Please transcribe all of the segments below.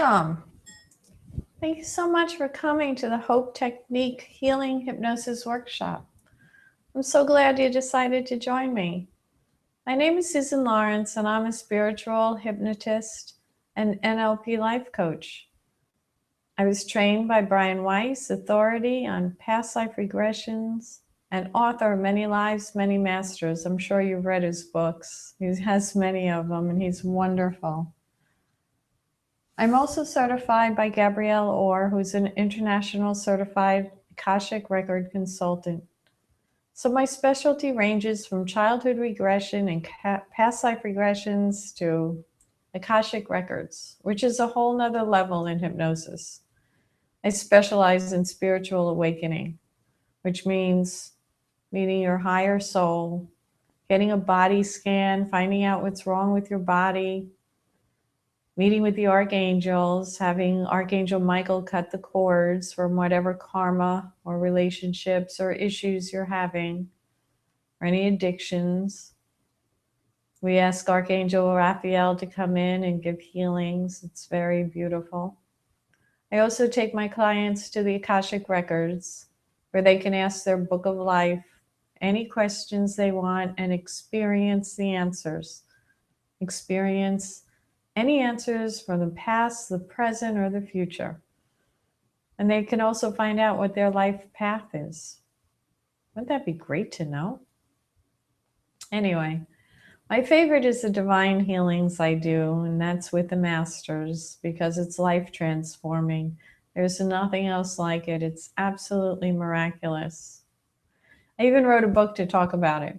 Welcome. Thank you so much for coming to the Hope Technique Healing Hypnosis Workshop. I'm so glad you decided to join me. My name is Susan Lawrence, and I'm a spiritual hypnotist and NLP life coach. I was trained by Brian Weiss, authority on past life regressions and author of Many Lives, Many Masters. I'm sure you've read his books. He has many of them, and he's wonderful. I'm also certified by Gabrielle Orr, who's an international certified Akashic record consultant. So my specialty ranges from childhood regression and past life regressions to Akashic records, which is a whole nother level in hypnosis. I specialize in spiritual awakening, which means meeting your higher soul, getting a body scan, finding out what's wrong with your body, meeting with the archangels, having Archangel Michael cut the cords from whatever karma or relationships or issues you're having, or any addictions. We ask Archangel Raphael to come in and give healings. It's very beautiful. I also take my clients to the Akashic Records, where they can ask their book of life any questions they want and experience the answers. Experience any answers from the past, the present, or the future. And they can also find out what their life path is. Wouldn't that be great to know? Anyway, my favorite is the divine healings I do, and that's with the masters because it's life transforming. There's nothing else like it. It's absolutely miraculous. I even wrote a book to talk about it.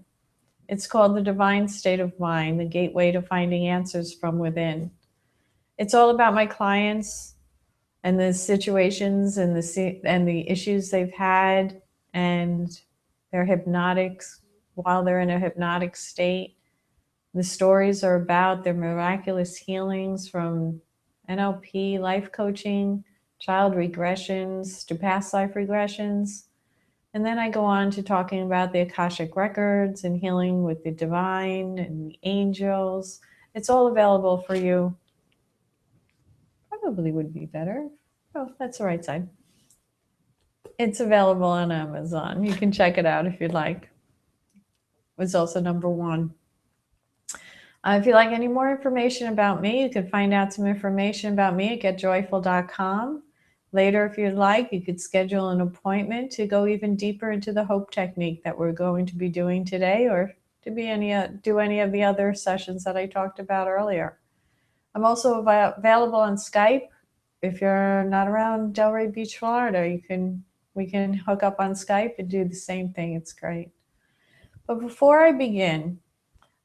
It's called The Divine State of Mind, the Gateway to Finding Answers from Within. It's all about my clients and the situations and the issues they've had and their hypnotics while they're in a hypnotic state. The stories are about their miraculous healings from NLP, life coaching, child regressions to past life regressions. And then I go on to talking about the Akashic records and healing with the divine and the angels. It's all available for you. Probably would be better. Oh, that's the right side. It's available on Amazon. You can check it out if you'd like. It was also #1. If you'd like any more information about me, you can find out some information about me at getjoyful.com. Later, if you'd like, you could schedule an appointment to go even deeper into the Hope Technique that we're going to be doing today, or to do any of the other sessions that I talked about earlier. I'm also available on Skype. If you're not around Delray Beach, Florida, we can hook up on Skype and do the same thing. It's great. But before I begin,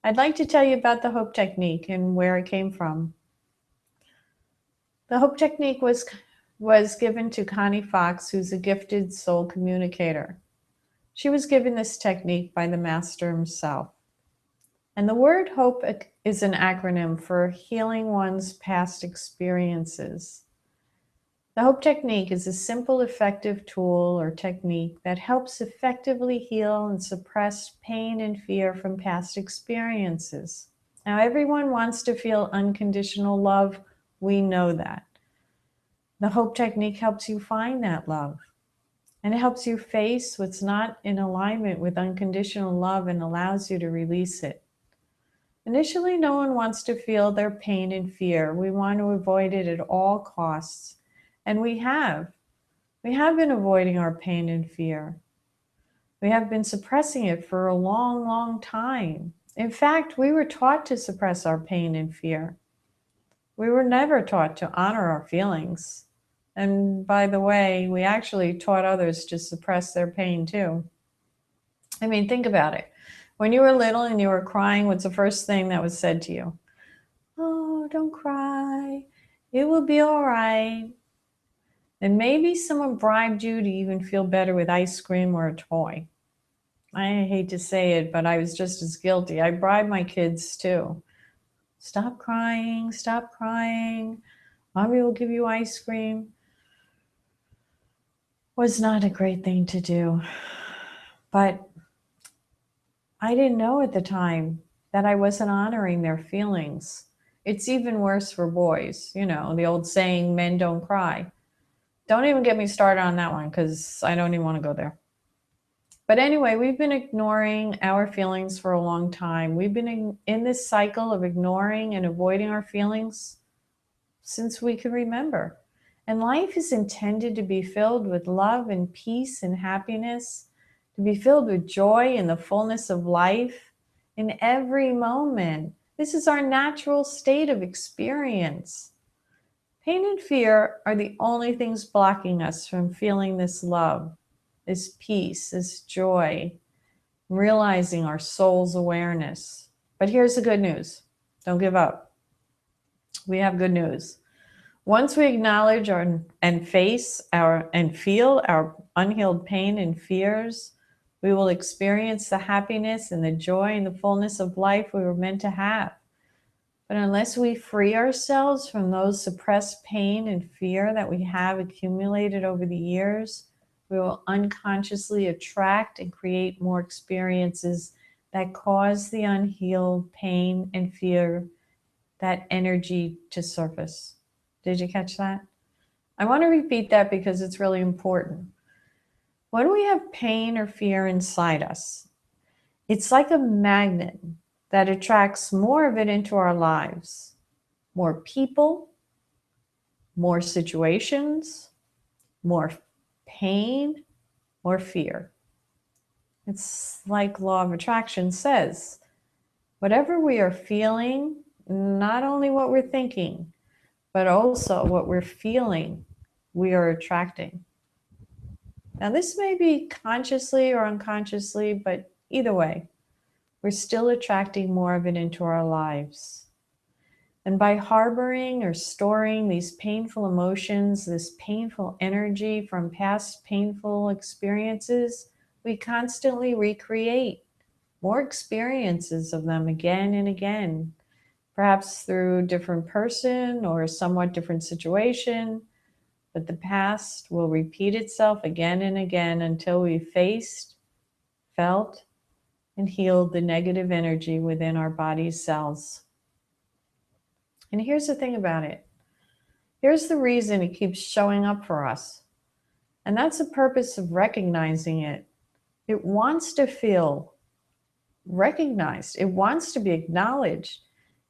I'd like to tell you about the Hope Technique and where it came from. The Hope Technique was given to Connie Fox, who's a gifted soul communicator. She was given this technique by the master himself. And the word hope is an acronym for healing one's past experiences. The Hope Technique is a simple, effective tool or technique that helps effectively heal and suppress pain and fear from past experiences. Now, everyone wants to feel unconditional love. We know that. The Hope Technique helps you find that love. And it helps you face what's not in alignment with unconditional love and allows you to release it. Initially, no one wants to feel their pain and fear. We want to avoid it at all costs. And we have. We have been avoiding our pain and fear. We have been suppressing it for a long, long time. In fact, we were taught to suppress our pain and fear. We were never taught to honor our feelings. And by the way, we actually taught others to suppress their pain too. I mean, think about it. When you were little and you were crying, what's the first thing that was said to you? Oh, don't cry. It will be all right. And maybe someone bribed you to even feel better with ice cream or a toy. I hate to say it, but I was just as guilty. I bribed my kids too. Stop crying, stop crying. Mommy will give you ice cream. Was not a great thing to do. But I didn't know at the time that I wasn't honoring their feelings. It's even worse for boys. You know, the old saying, men don't cry. Don't even get me started on that one because I don't even want to go there. But anyway, we've been ignoring our feelings for a long time. We've been in this cycle of ignoring and avoiding our feelings since we can remember. And life is intended to be filled with love and peace and happiness, to be filled with joy and the fullness of life in every moment. This is our natural state of experience. Pain and fear are the only things blocking us from feeling this love, this peace, this joy, realizing our soul's awareness. But here's the good news. Don't give up. We have good news. Once we acknowledge and face and feel our unhealed pain and fears, we will experience the happiness and the joy and the fullness of life we were meant to have. But unless we free ourselves from those suppressed pain and fear that we have accumulated over the years, we will unconsciously attract and create more experiences that cause the unhealed pain and fear, that energy to surface. Did you catch that? I want to repeat that because it's really important. When we have pain or fear inside us, it's like a magnet that attracts more of it into our lives. More people, more situations, more pain, more fear. It's like law of attraction says, whatever we are feeling, not only what we're thinking, but also what we're feeling, we are attracting. Now, this may be consciously or unconsciously, but either way, we're still attracting more of it into our lives. And by harboring or storing these painful emotions, this painful energy from past painful experiences, we constantly recreate more experiences of them again and again, perhaps through a different person or a somewhat different situation. But the past will repeat itself again and again until we've faced, felt, and healed the negative energy within our body's cells. And here's the thing about it. Here's the reason it keeps showing up for us. And that's the purpose of recognizing it. It wants to feel recognized. It wants to be acknowledged.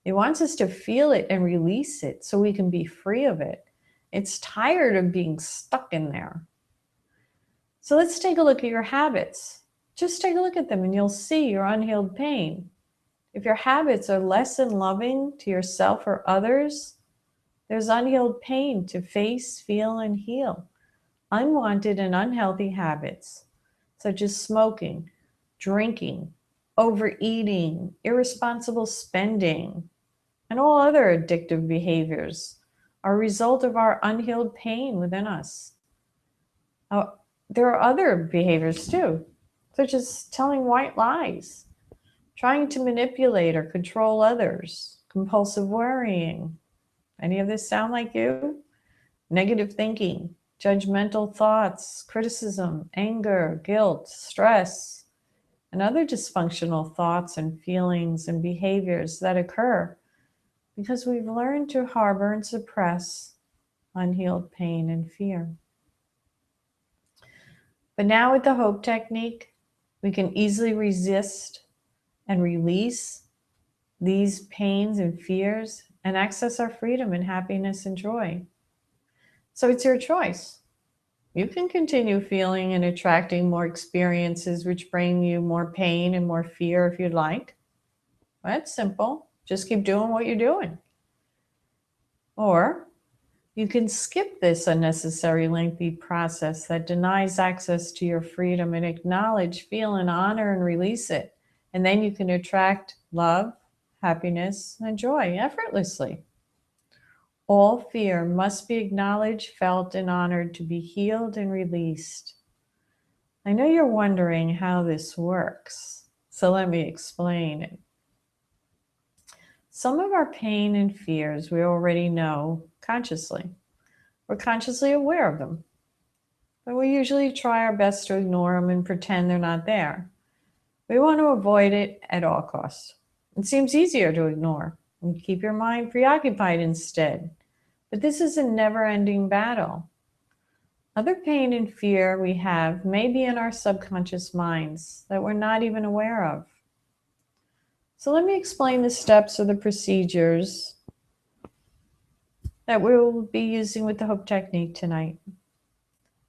It wants us to feel it and release it so we can be free of it. It's tired of being stuck in there. So let's take a look at your habits. Just take a look at them and you'll see your unhealed pain. If your habits are less than loving to yourself or others, there's unhealed pain to face, feel, and heal. Unwanted and unhealthy habits, such as smoking, drinking, overeating, irresponsible spending, and all other addictive behaviors, are a result of our unhealed pain within us. There are other behaviors too, such as telling white lies, trying to manipulate or control others, compulsive worrying. Any of this sound like you? Negative thinking, judgmental thoughts, criticism, anger, guilt, stress, and other dysfunctional thoughts and feelings and behaviors that occur because we've learned to harbor and suppress unhealed pain and fear. But now with the Hope Technique, we can easily resist and release these pains and fears and access our freedom and happiness and joy. So it's your choice. You can continue feeling and attracting more experiences which bring you more pain and more fear if you'd like. That's simple. Just keep doing what you're doing. Or you can skip this unnecessary lengthy process that denies access to your freedom and acknowledge, feel, and honor and release it. And then you can attract love, happiness, and joy effortlessly. All fear must be acknowledged, felt, and honored to be healed and released. I know you're wondering how this works, so let me explain it. Some of our pain and fears we already know consciously. We're consciously aware of them, but we usually try our best to ignore them and pretend they're not there. We want to avoid it at all costs. It seems easier to ignore. and keep your mind preoccupied instead. But this is a never-ending battle. Other pain and fear we have may be in our subconscious minds that we're not even aware of. So let me explain the steps or the procedures that we'll be using with the Hope Technique tonight.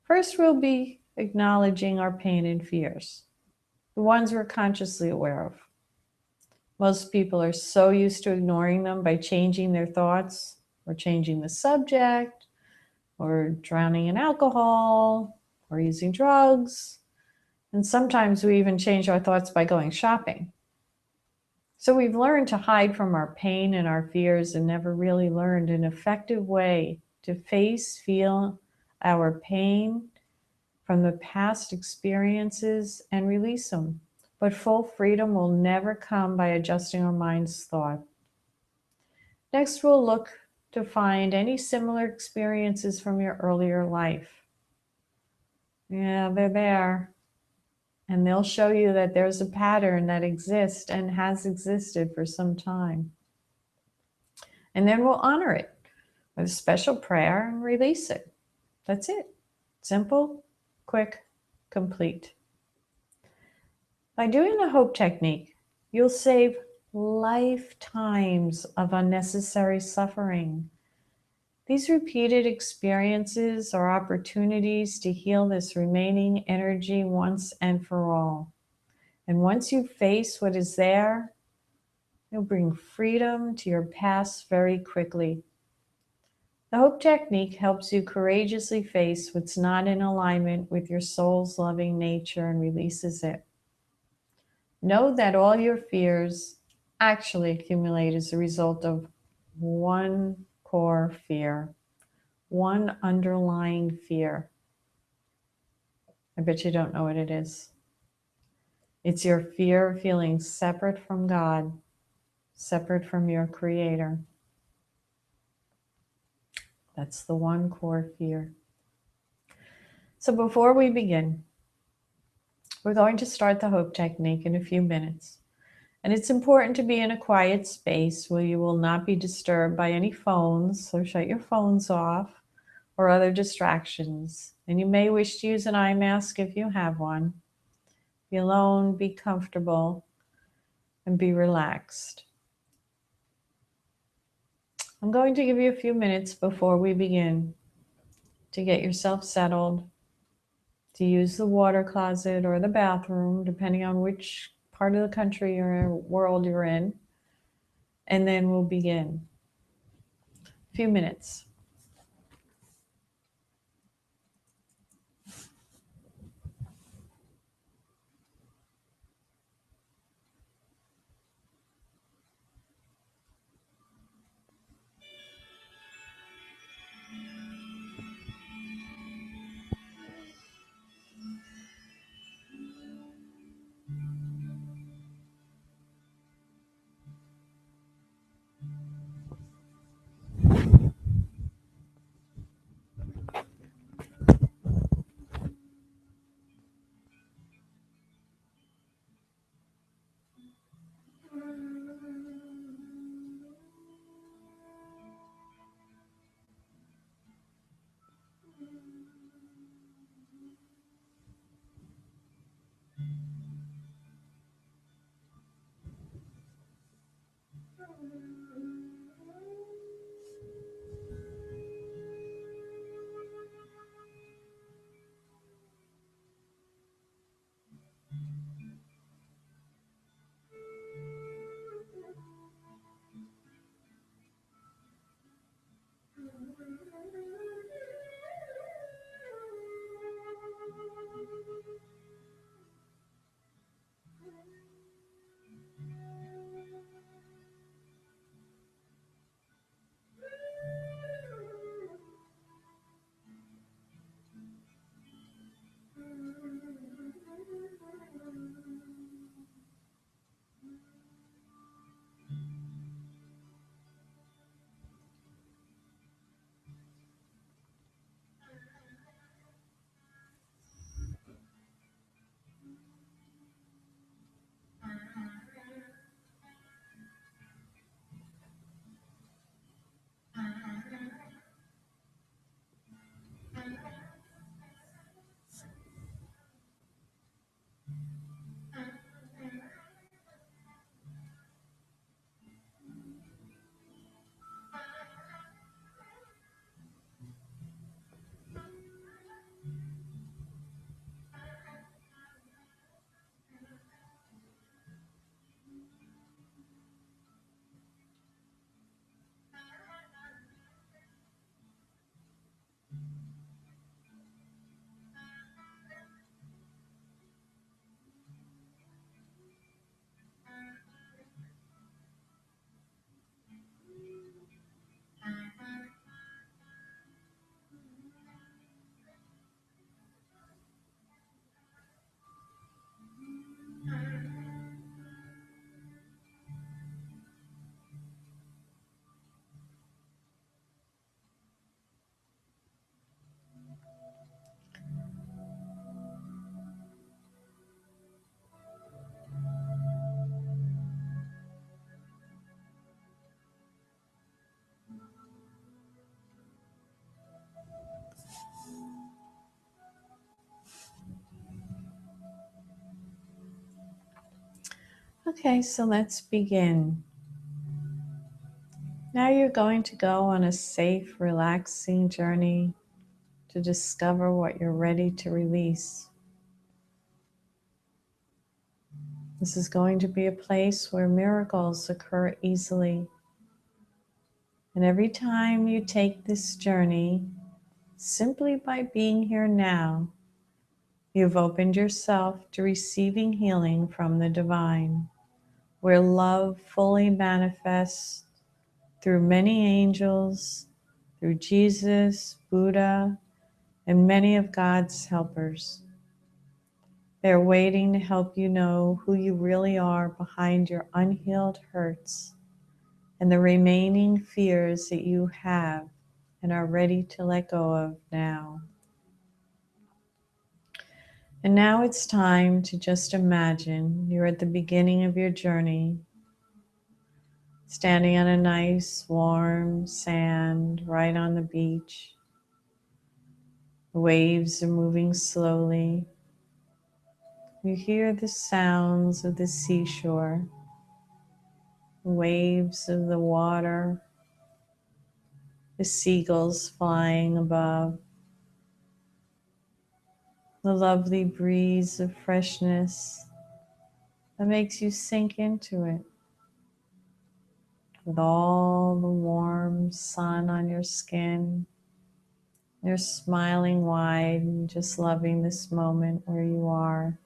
First, we'll be acknowledging our pain and fears, the ones we're consciously aware of. Most people are so used to ignoring them by changing their thoughts or changing the subject or drowning in alcohol or using drugs. And sometimes we even change our thoughts by going shopping. So we've learned to hide from our pain and our fears and never really learned an effective way to face, feel our pain from the past experiences and release them. But full freedom will never come by adjusting our mind's thought. Next, we'll look to find any similar experiences from your earlier life. Yeah, they're there. And they'll show you that there's a pattern that exists and has existed for some time. And then we'll honor it with a special prayer and release it. That's it. Simple, quick, complete. By doing the Hope Technique, you'll save lifetimes of unnecessary suffering. These repeated experiences are opportunities to heal this remaining energy once and for all. And once you face what is there, you'll bring freedom to your past very quickly. The Hope Technique helps you courageously face what's not in alignment with your soul's loving nature and releases it. Know that all your fears actually accumulate as a result of one core fear, one underlying fear. I bet you don't know what it is. It's your fear of feeling separate from God, separate from your Creator. That's the one core fear. So before we begin, we're going to start the Hope Technique in a few minutes. And it's important to be in a quiet space where you will not be disturbed by any phones, so shut your phones off, or other distractions. And you may wish to use an eye mask if you have one. Be alone, be comfortable, and be relaxed. I'm going to give you a few minutes before we begin to get yourself settled, to use the water closet or the bathroom, depending on which part of the country or world you're in. And then we'll begin. A few minutes. Okay, so let's begin. Now you're going to go on a safe, relaxing journey to discover what you're ready to release. This is going to be a place where miracles occur easily. And every time you take this journey, simply by being here now, you've opened yourself to receiving healing from the divine, where love fully manifests through many angels, through Jesus, Buddha, and many of God's helpers. They're waiting to help you know who you really are behind your unhealed hurts and the remaining fears that you have and are ready to let go of now. And now it's time to just imagine you're at the beginning of your journey, standing on a nice, warm sand right on the beach. The waves are moving slowly. You hear the sounds of the seashore, the waves of the water, the seagulls flying above, the lovely breeze of freshness that makes you sink into it, with all the warm sun on your skin. You're smiling wide and just loving this moment where you are.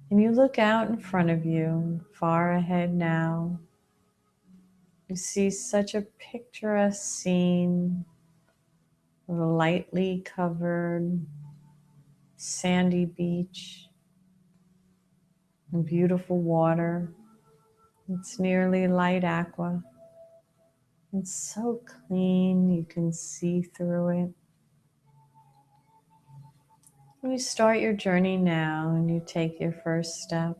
And you look out in front of you, far ahead now. You see such a picturesque scene of a lightly covered sandy beach and beautiful water. It's nearly light aqua. It's so clean you can see through it. You start your journey now and you take your first step.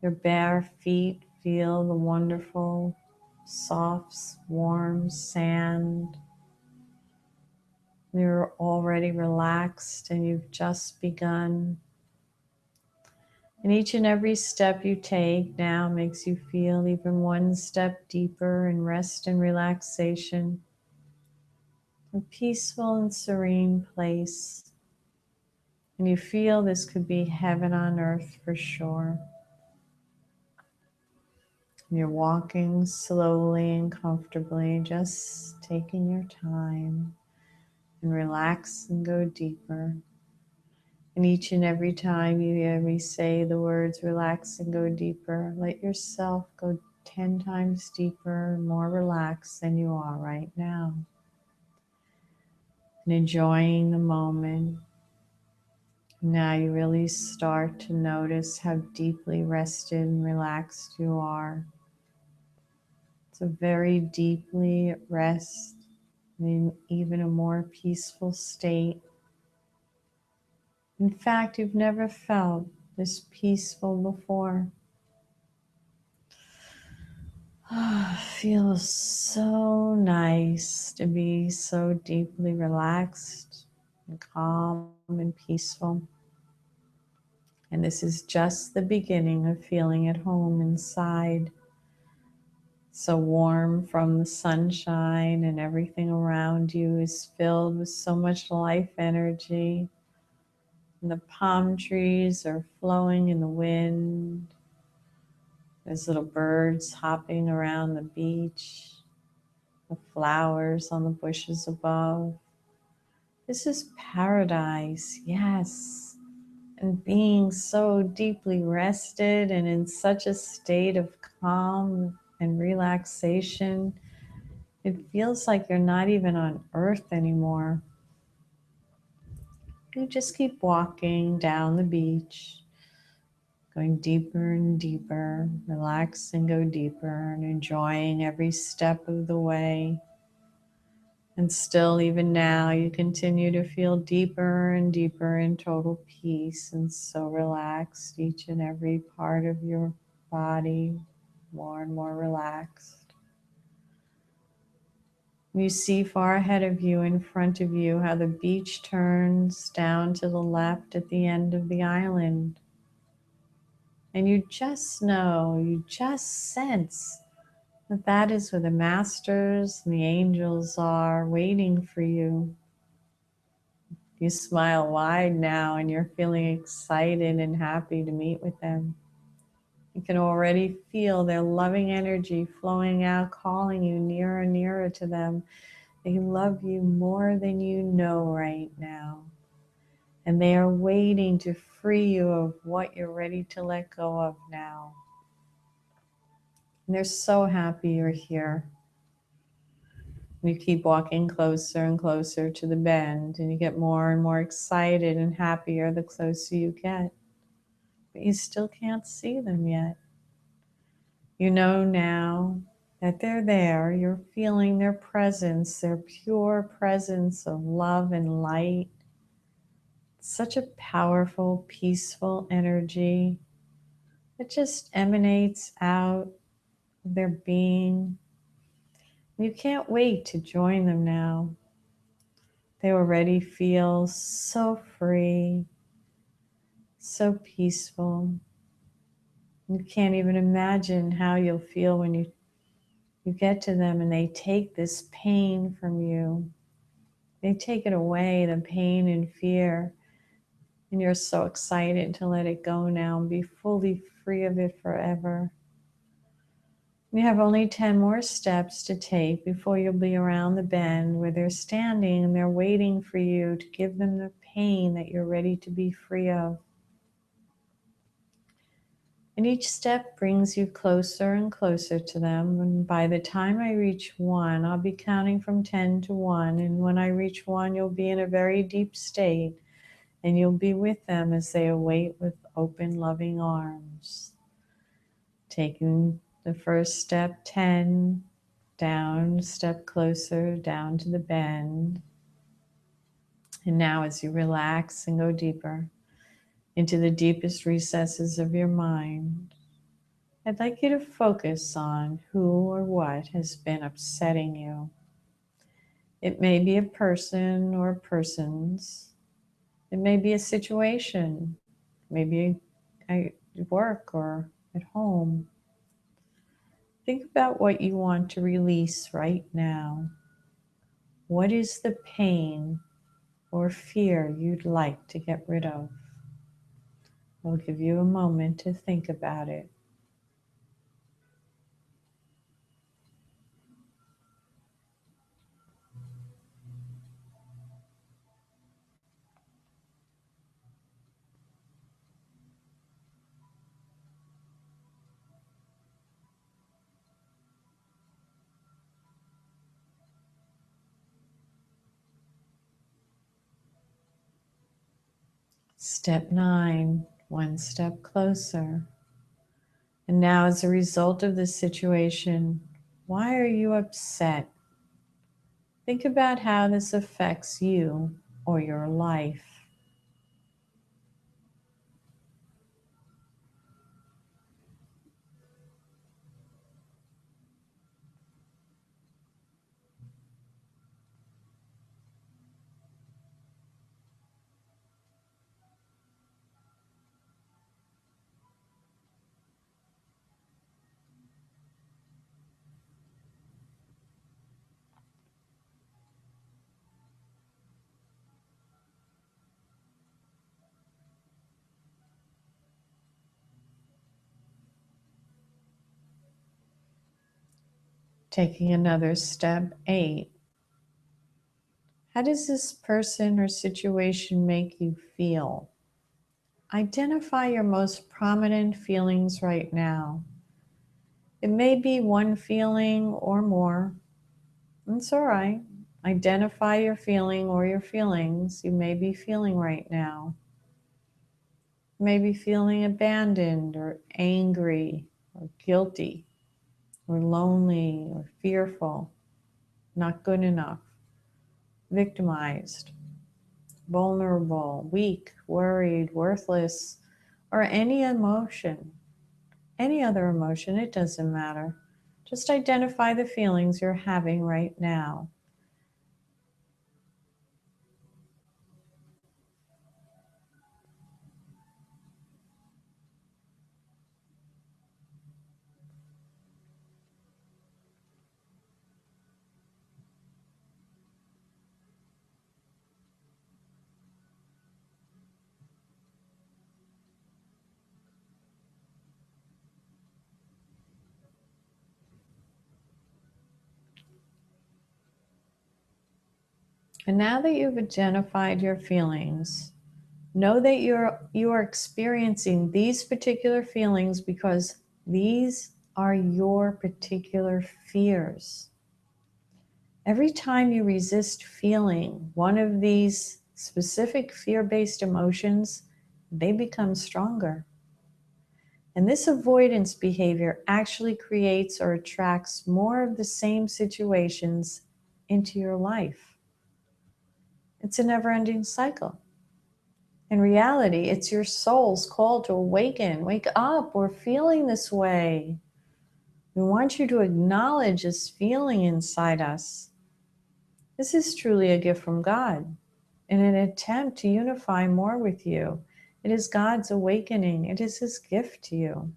Your bare feet feel the wonderful, soft, warm sand. You're already relaxed and you've just begun. And each and every step you take now makes you feel even one step deeper in rest and relaxation. A peaceful and serene place. And you feel this could be heaven on earth for sure. And you're walking slowly and comfortably, just taking your time, and relax and go deeper. And each and every time you hear me say the words relax and go deeper, let yourself go 10 times deeper, more relaxed than you are right now. And enjoying the moment. Now you really start to notice how deeply rested and relaxed you are. It's a very deeply at rest, in even a more peaceful state. In fact, you've never felt this peaceful before. Feels so nice to be so deeply relaxed and calm and peaceful. And this is just the beginning of feeling at home inside. So warm from the sunshine, and everything around you is filled with so much life energy. And the palm trees are flowing in the wind. There's little birds hopping around the beach. The flowers on the bushes above. This is paradise, yes. And being so deeply rested and in such a state of calm and relaxation, it feels like you're not even on earth anymore. You just keep walking down the beach, going deeper and deeper, relax and go deeper, and enjoying every step of the way. And still, even now, you continue to feel deeper and deeper in total peace and so relaxed, each and every part of your body more and more relaxed. You see far ahead of you, in front of you, how the beach turns down to the left at the end of the island. And you just know, you just sense that that is where the masters and the angels are waiting for you. You smile wide now and you're feeling excited and happy to meet with them. You can already feel their loving energy flowing out, calling you nearer and nearer to them. They love you more than you know right now. And they are waiting to free you of what you're ready to let go of now. And they're so happy you're here. You keep walking closer and closer to the bend, and you get more and more excited and happier the closer you get. But you still can't see them yet. You know now that they're there. You're feeling their presence, their pure presence of love and light. Such a powerful, peaceful energy. It just emanates out of their being. You can't wait to join them now. They already feel so free, so peaceful. You can't even imagine how you'll feel when you get to them and they take this pain from you. They take it away, the pain and fear. And you're so excited to let it go now and be fully free of it forever. You have only 10 more steps to take before you'll be around the bend where they're standing and they're waiting for you to give them the pain that you're ready to be free of. And each step brings you closer and closer to them. And by the time I reach 1, I'll be counting from 10 to 1. And when I reach 1, you'll be in a very deep state. And you'll be with them as they await with open, loving arms. Taking the first step, 10, down, step closer, down to the bend. And now as you relax and go deeper into the deepest recesses of your mind, I'd like you to focus on who or what has been upsetting you. It may be a person or persons. It may be a situation, maybe at work or at home. Think about what you want to release right now. What is the pain or fear you'd like to get rid of? I'll give you a moment to think about it. Step 9, one step closer. And now, as a result of this situation, why are you upset? Think about how this affects you or your life. Taking another step, 8. How does this person or situation make you feel? Identify your most prominent feelings right now. It may be one feeling or more. It's all right. Identify your feeling or your feelings you may be feeling right now. You may be feeling abandoned or angry or guilty or lonely or fearful, not good enough, victimized, vulnerable, weak, worried, worthless, or any emotion, any other emotion, it doesn't matter. Just identify the feelings you're having right now. And now that you've identified your feelings, know that you are experiencing these particular feelings because these are your particular fears. Every time you resist feeling one of these specific fear-based emotions, they become stronger. And this avoidance behavior actually creates or attracts more of the same situations into your life. It's a never-ending cycle. In reality, it's your soul's call to awaken. Wake up, we're feeling this way. We want you to acknowledge this feeling inside us. This is truly a gift from God in an attempt to unify more with you. It is God's awakening. It is His gift to you.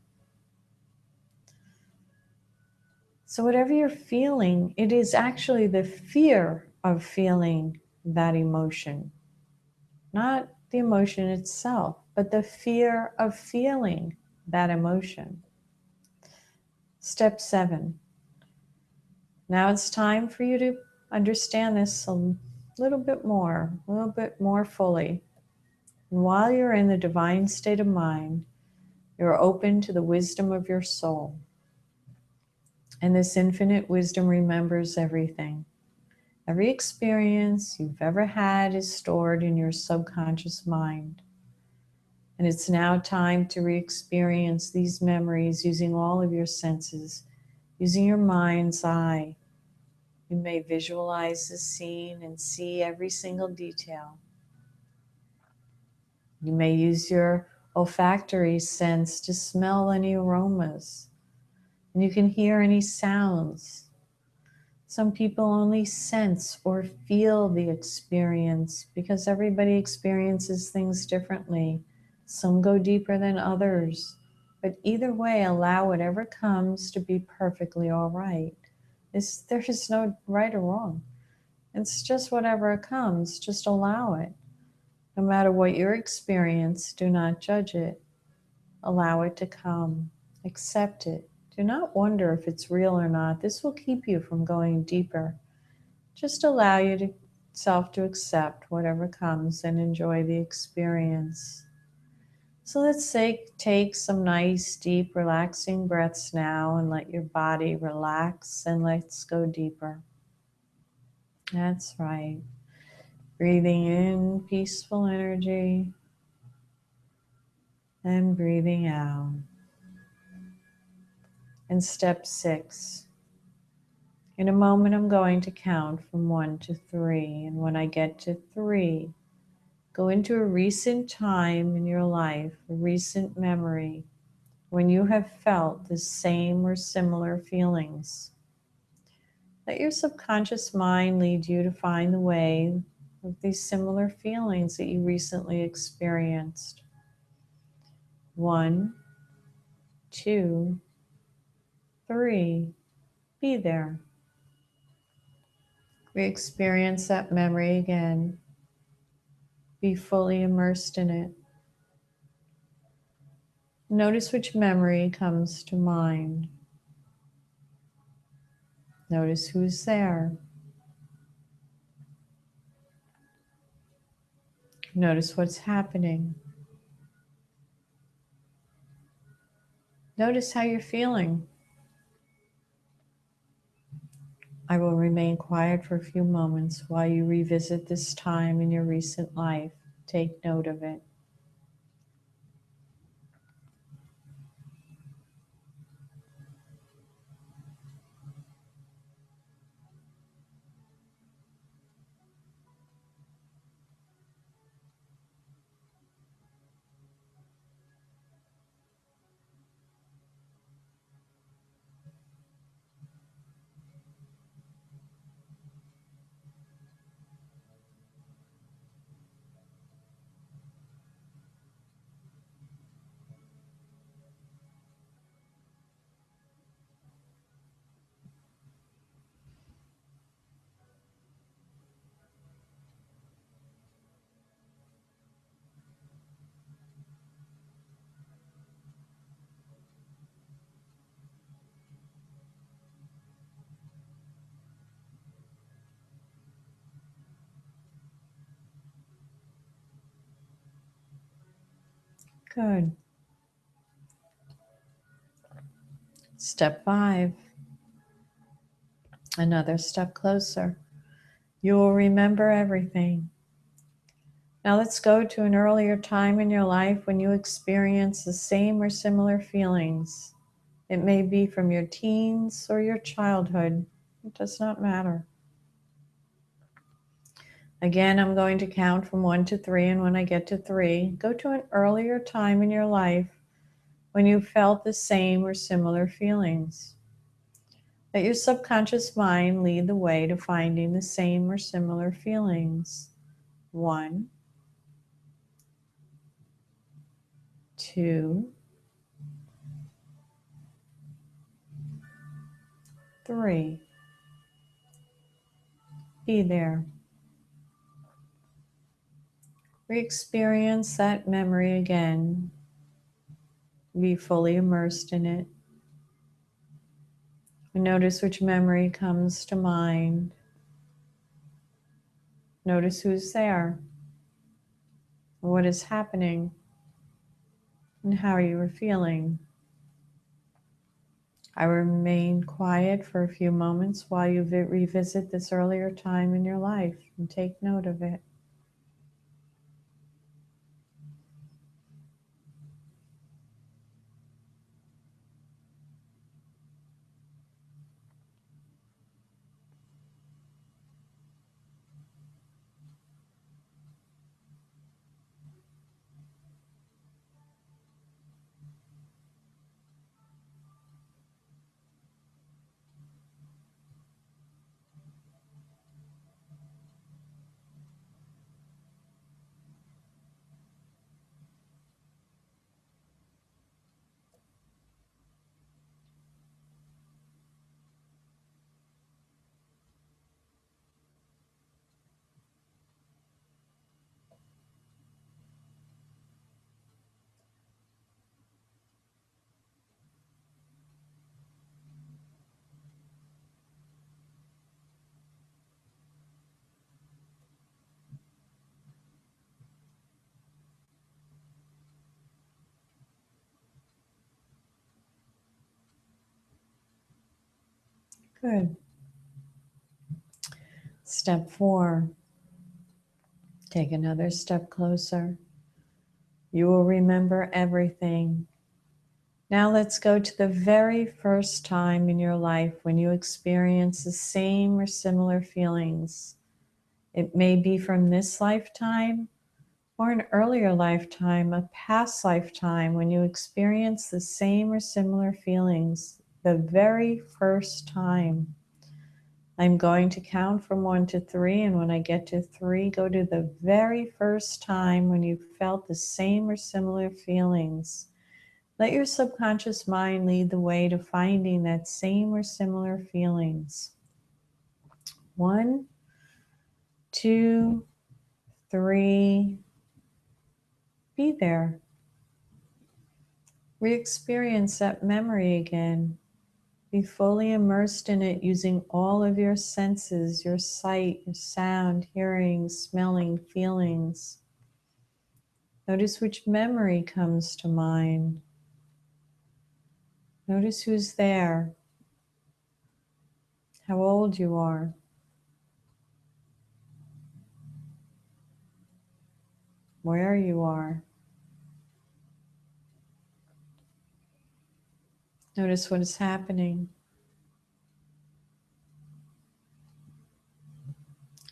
So whatever you're feeling, it is actually the fear of feeling that emotion. Not the emotion itself, but the fear of feeling that emotion. Step 7. Now it's time for you to understand this a little bit more fully. And while you're in the divine state of mind, you're open to the wisdom of your soul. And this infinite wisdom remembers everything. Every experience you've ever had is stored in your subconscious mind. And it's now time to re-experience these memories using all of your senses, using your mind's eye. You may visualize the scene and see every single detail. You may use your olfactory sense to smell any aromas. And you can hear any sounds. Some people only sense or feel the experience because everybody experiences things differently. Some go deeper than others. But either way, allow whatever comes to be perfectly all right. There is no right or wrong. It's just whatever comes, just allow it. No matter what your experience, do not judge it. Allow it to come. Accept it. Do not wonder if it's real or not. This will keep you from going deeper. Just allow yourself to accept whatever comes and enjoy the experience. So let's take some nice, deep, relaxing breaths now and let your body relax and let's go deeper. That's right. Breathing in peaceful energy and breathing out. And step 6. In a moment, I'm going to count from 1 to 3. And when I get to 3, go into a recent time in your life, a recent memory, when you have felt the same or similar feelings. Let your subconscious mind lead you to find the way of these similar feelings that you recently experienced. 1, 2, 3. Be there. Re-experience that memory again. Be fully immersed in it. Notice which memory comes to mind. Notice who's there. Notice what's happening. Notice how you're feeling. I will remain quiet for a few moments while you revisit this time in your recent life. Take note of it. Good. Step 5. Another step closer. You will remember everything. Now let's go to an earlier time in your life when you experienced the same or similar feelings. It may be from your teens or your childhood. It does not matter. Again, I'm going to count from 1 to 3, and when I get to 3, go to an earlier time in your life when you felt the same or similar feelings. Let your subconscious mind lead the way to finding the same or similar feelings. 1, 2, 3. Be there. Re-experience that memory again. Be fully immersed in it. And notice which memory comes to mind. Notice who's there, what is happening, and how you are feeling. I remain quiet for a few moments while you revisit this earlier time in your life and take note of it. Good. Step 4. Take another step closer. You will remember everything. Now let's go to the very first time in your life when you experience the same or similar feelings. It may be from this lifetime or an earlier lifetime, a past lifetime when you experience the same or similar feelings the very first time. I'm going to count from 1 to 3, and when I get to 3, go to the very first time when you felt the same or similar feelings. Let your subconscious mind lead the way to finding that same or similar feelings. 1, 2, 3. Be there. Re-experience that memory again. Be fully immersed in it using all of your senses, your sight, your sound, hearing, smelling, feelings. Notice which memory comes to mind. Notice who's there, how old you are, where you are. Notice what is happening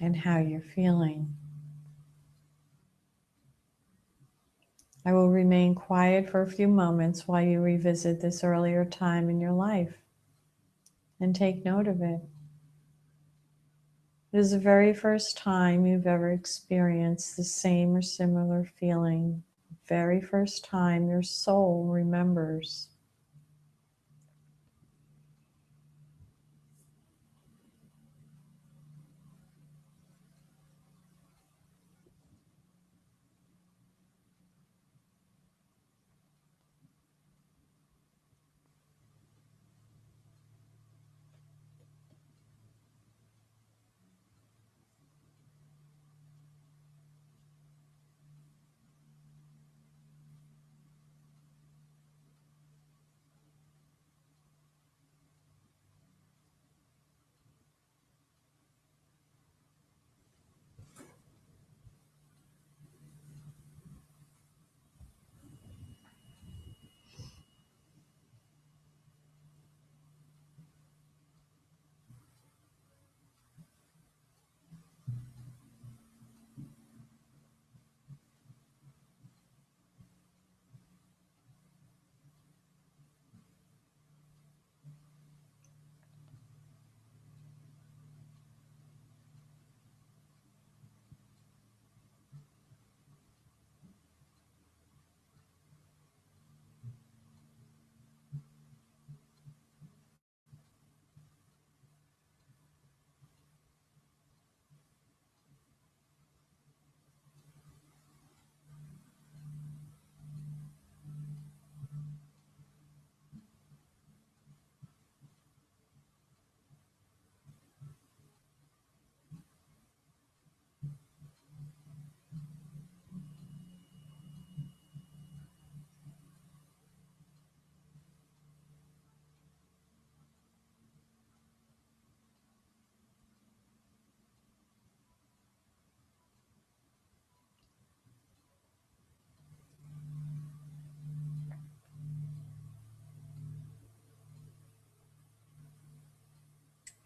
and how you're feeling. I will remain quiet for a few moments while you revisit this earlier time in your life and take note of it. It is the very first time you've ever experienced the same or similar feeling. The very first time your soul remembers.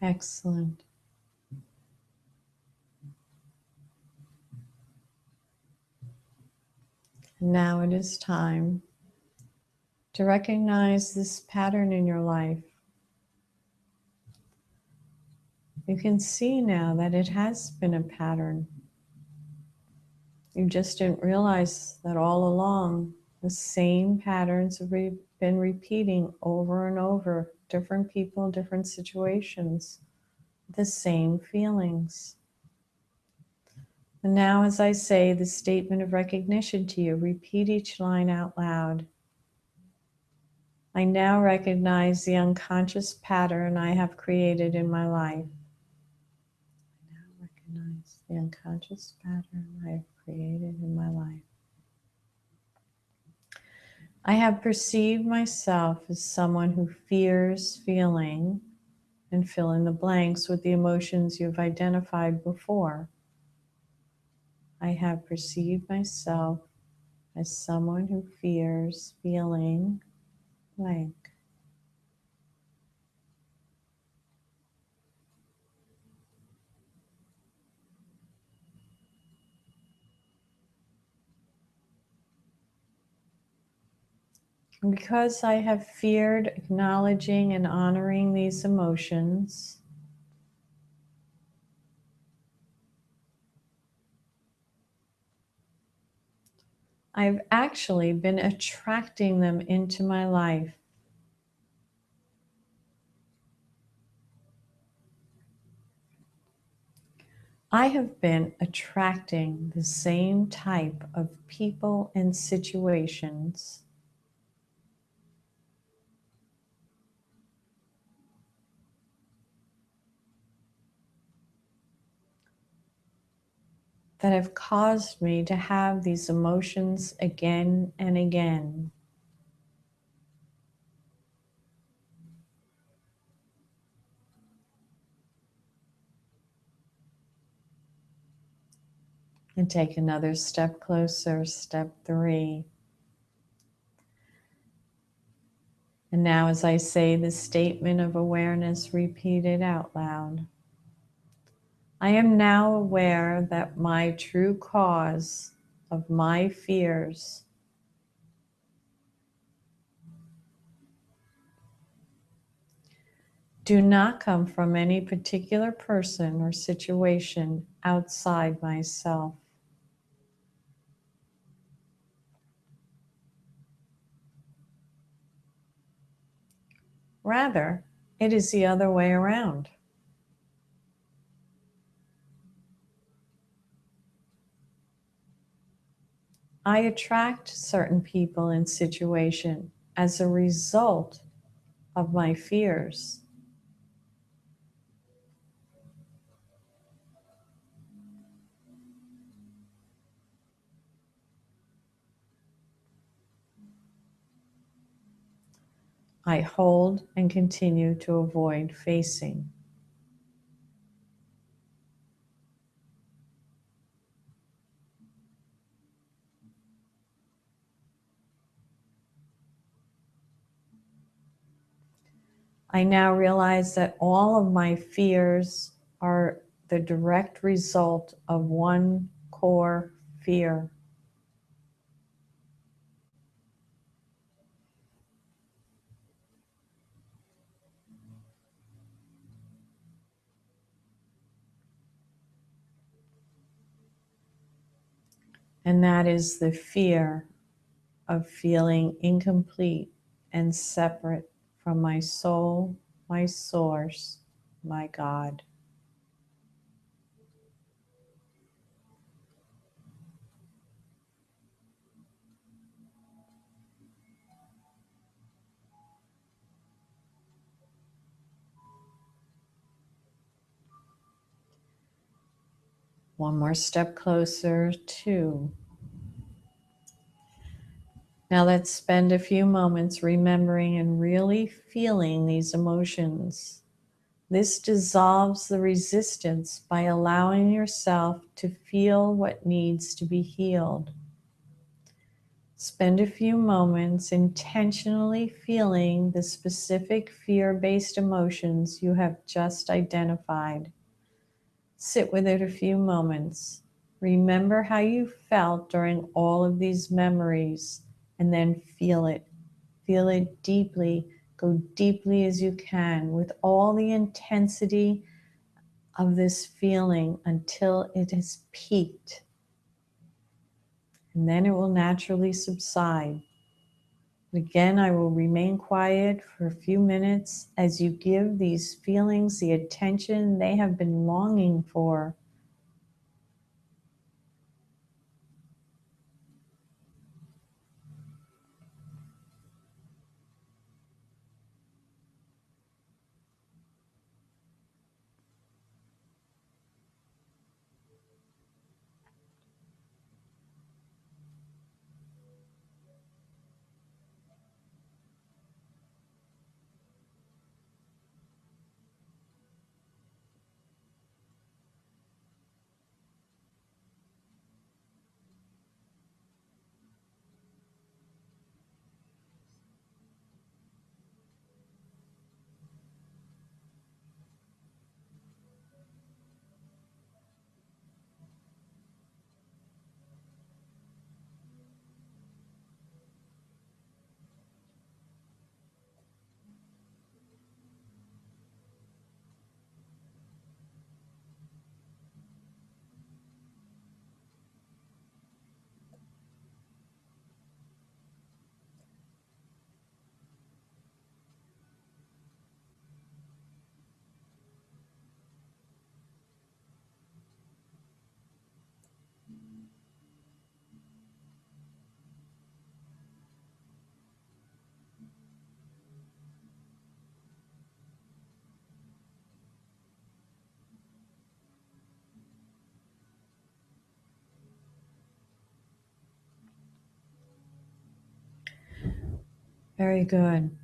Excellent. Now it is time to recognize this pattern in your life. You can see now that it has been a pattern. You just didn't realize that all along the same patterns have been repeating over and over. Different people, different situations, the same feelings. And now as I say the statement of recognition to you, repeat each line out loud. I now recognize the unconscious pattern I have created in my life. I now recognize the unconscious pattern I have created in my life. I have perceived myself as someone who fears feeling, and fill in the blanks with the emotions you've identified before. I have perceived myself as someone who fears feeling blank. And because I have feared acknowledging and honoring these emotions, I've actually been attracting them into my life. I have been attracting the same type of people and situations that have caused me to have these emotions again and again. And take another step closer, step 3. And now as I say the statement of awareness, repeat it out loud. I am now aware that my true cause of my fears do not come from any particular person or situation outside myself. Rather, it is the other way around. I attract certain people and situations as a result of my fears. I hold and continue to avoid facing. I now realize that all of my fears are the direct result of one core fear. And that is the fear of feeling incomplete and separate from my soul, my source, my God. One more step closer, 2. Now let's spend a few moments remembering and really feeling these emotions. This dissolves the resistance by allowing yourself to feel what needs to be healed. Spend a few moments intentionally feeling the specific fear-based emotions you have just identified. Sit with it a few moments. Remember how you felt during all of these memories, and then feel it. Feel it deeply. Go deeply as you can with all the intensity of this feeling until it has peaked. And then it will naturally subside. Again, I will remain quiet for a few minutes as you give these feelings the attention they have been longing for. Very good.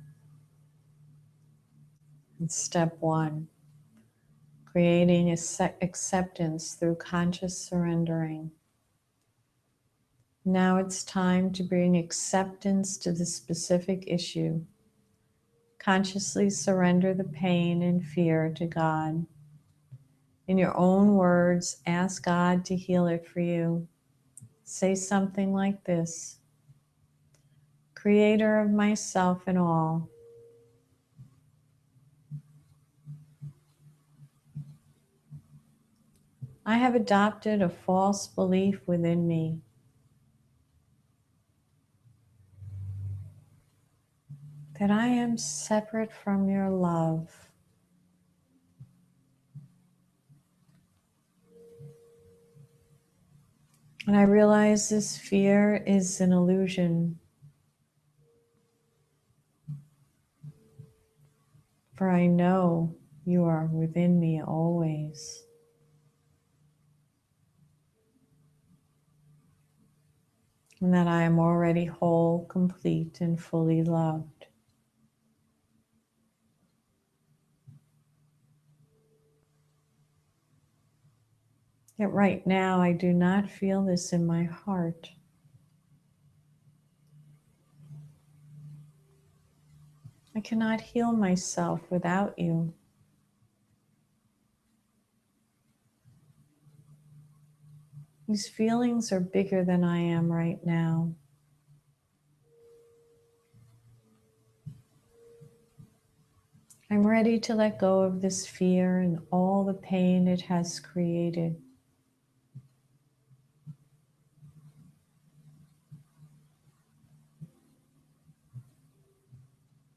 And step one, creating acceptance through conscious surrendering. Now it's time to bring acceptance to the specific issue. Consciously surrender the pain and fear to God. In your own words, ask God to heal it for you. Say something like this: Creator of myself and all, I have adopted a false belief within me that I am separate from your love. And I realize this fear is an illusion, for I know you are within me always. And that I am already whole, complete, and fully loved. Yet right now I do not feel this in my heart. I cannot heal myself without you. These feelings are bigger than I am right now. I'm ready to let go of this fear and all the pain it has created.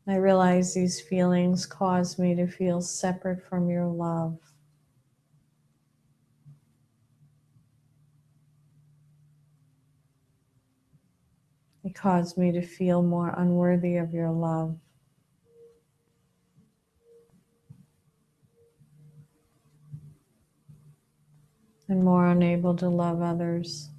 I realize these feelings cause me to feel separate from your love. They cause me to feel more unworthy of your love. And more unable to love others.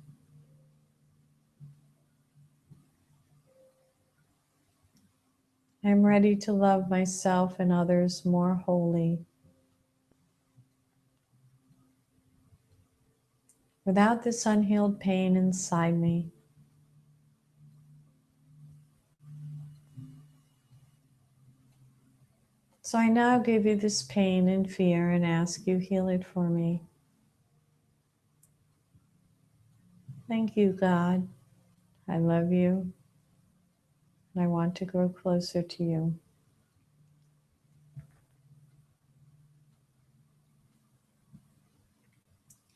I'm ready to love myself and others more wholly. Without this unhealed pain inside me. So I now give you this pain and fear and ask you, heal it for me. Thank you, God. I love you, and I want to grow closer to you.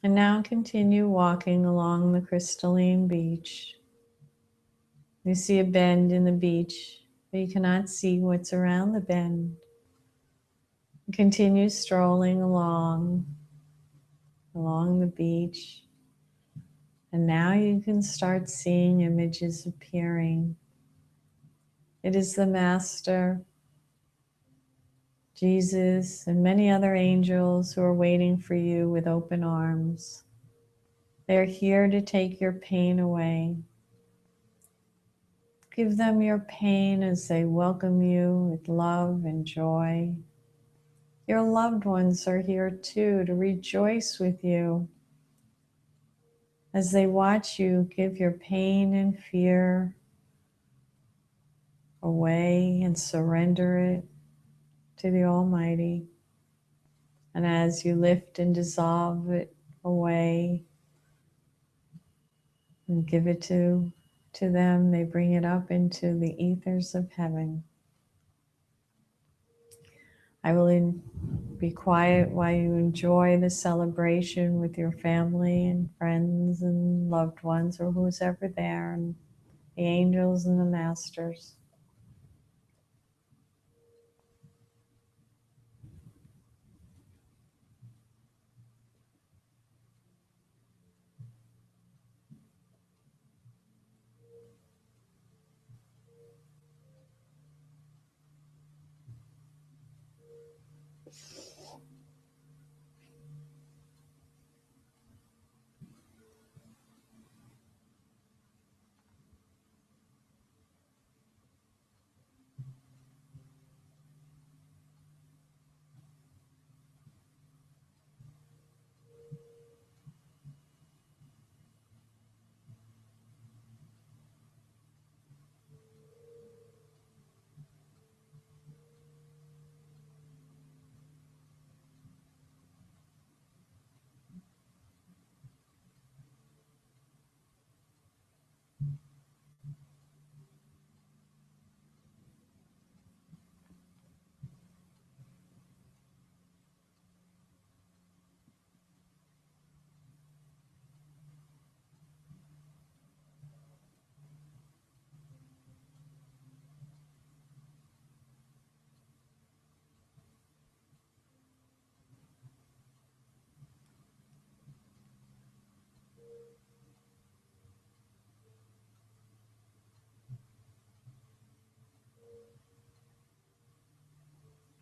And now continue walking along the crystalline beach. You see a bend in the beach, but you cannot see what's around the bend. Continue strolling along the beach. And now you can start seeing images appearing. It is the Master, Jesus, and many other angels who are waiting for you with open arms. They are here to take your pain away. Give them your pain as they welcome you with love and joy. Your loved ones are here too to rejoice with you as they watch you give your pain and fear away and surrender it to the Almighty. And as you lift and dissolve it away and give it to them, they bring it up into the ethers of heaven. I will be quiet while you enjoy the celebration with your family and friends and loved ones, or who's ever there, and the angels and the masters.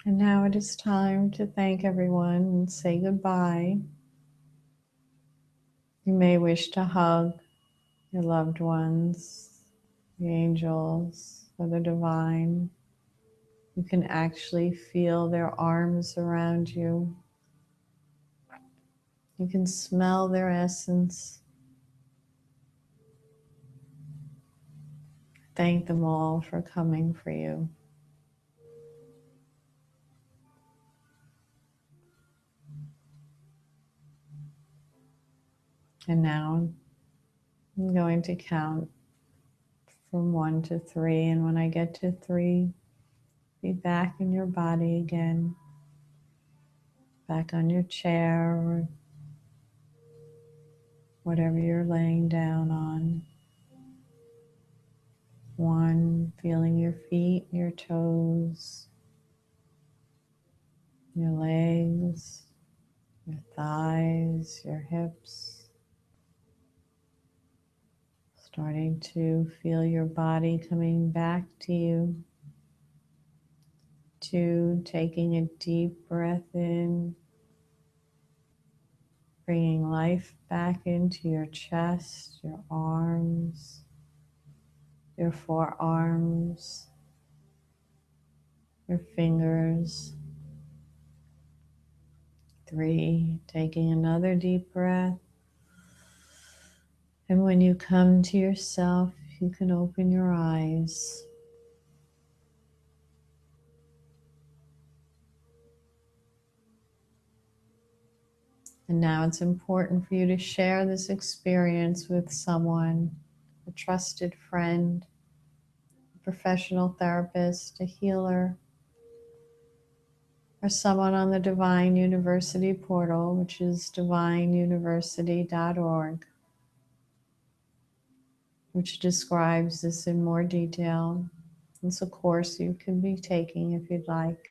And now it is time to thank everyone and say goodbye. You may wish to hug your loved ones, the angels, or the divine. You can actually feel their arms around you. You can smell their essence. Thank them all for coming for you. And now I'm going to count from 1 to 3. And when I get to 3, be back in your body again, back on your chair or whatever you're laying down on. 1, feeling your feet, your toes, your legs, your thighs, your hips. Starting to feel your body coming back to you. 2, taking a deep breath in, bringing life back into your chest, your arms, your forearms, your fingers. 3, taking another deep breath. And when you come to yourself, you can open your eyes. And now it's important for you to share this experience with someone, a trusted friend, a professional therapist, a healer, or someone on the Divine University portal, which is divineuniversity.org, which describes this in more detail. It's a course you can be taking if you'd like.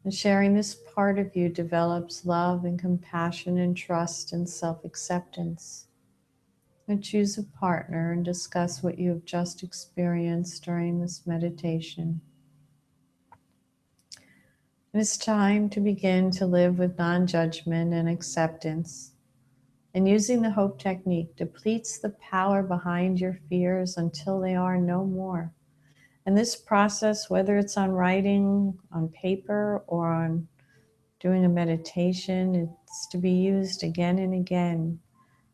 And sharing this part of you develops love and compassion and trust and self-acceptance. And choose a partner and discuss what you have just experienced during this meditation. And it's time to begin to live with non-judgment and acceptance. And using the hope technique depletes the power behind your fears until they are no more. And this process, whether it's on writing on paper or on doing a meditation, it's to be used again and again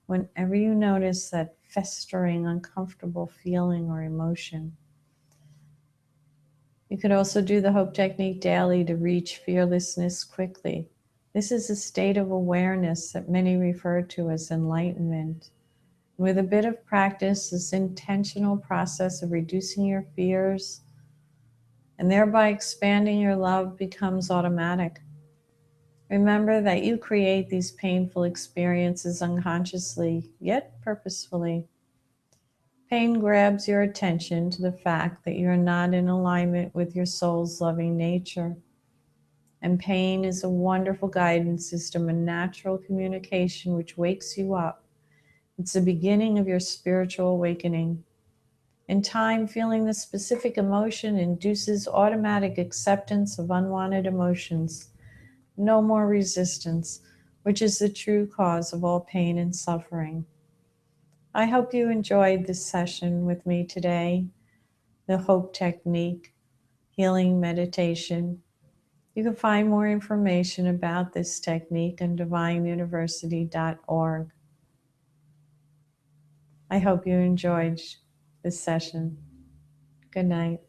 whenever you notice that festering, uncomfortable feeling or emotion. You could also do the hope technique daily to reach fearlessness quickly. This is a state of awareness that many refer to as enlightenment. With a bit of practice, this intentional process of reducing your fears and thereby expanding your love becomes automatic. Remember that you create these painful experiences unconsciously, yet purposefully. Pain grabs your attention to the fact that you're not in alignment with your soul's loving nature. And pain is a wonderful guidance system, a natural communication which wakes you up. It's the beginning of your spiritual awakening. In time, feeling this specific emotion induces automatic acceptance of unwanted emotions. No more resistance, which is the true cause of all pain and suffering. I hope you enjoyed this session with me today, the Hope Technique, Healing Meditation. You can find more information about this technique on divineuniversity.org. I hope you enjoyed this session. Good night.